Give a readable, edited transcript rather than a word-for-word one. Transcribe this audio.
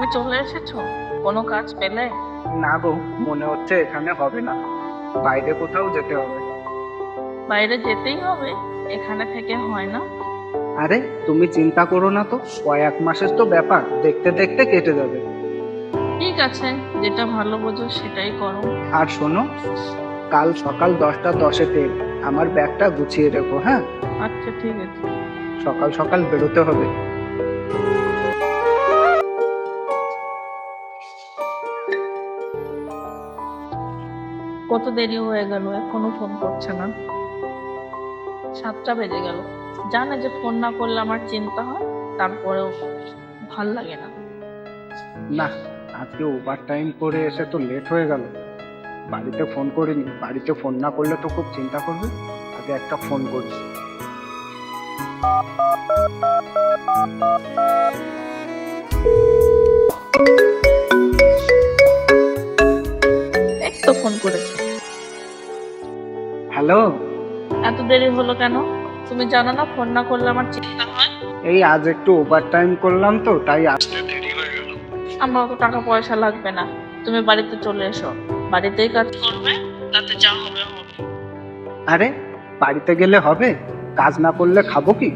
তুমি চলে এসেছো? কোনো কাজ পেলে? না গো, মনে হচ্ছে এখানে হবে না, বাইরে কোথাও যেতে হবে। বাইরে যেতেই হবে? এখানে থেকে হয় না। আরে তুমি চিন্তা করো না তো, কয়েক মাসের তো ব্যাপার, দেখতে দেখতে কেটে যাবে। ঠিক আছে, যেটা ভালো বোঝো সেটাই করো। আর শোনো, কাল সকাল 10টা 10-এ আমার ব্যাগটা গুছিয়ে রেখো, হ্যাঁ? আচ্ছা ঠিক আছে। সকাল সকাল বেরোতে হবে। কত দেরি হয়ে গেল, এখনো ফোন করছে না। 7টা বেজে গেল। জানে যে ফোন না করলে আমার চিন্তা হয়, তারপরেও ভাল লাগে না। না, আজকে ওভার টাইম করে এসে তো লেট হয়ে গেল। বাড়িতে ফোন করিনি, বাড়িতে ফোন না করলে তো খুব চিন্তা করবে। আগে একটা ফোন করি। এই তো ফোন করেছে। হ্যালো। এত দেরি হলো কেন? তুমি জানো না ফোন না করলে আমার চিন্তা হয়? এই আজ একটু ওভার টাইম করলাম তো, তাই আসতে দেরি হয়ে গেল। আমার অত টাকা পয়সা লাগবে না, তুমি বাড়িতে চলে এসো। বাড়িতেই কাজ করবে, তাতে যা হবে হবে। আরে, বাড়িতে গেলে হবে? কাজ না করলে খাবো কি?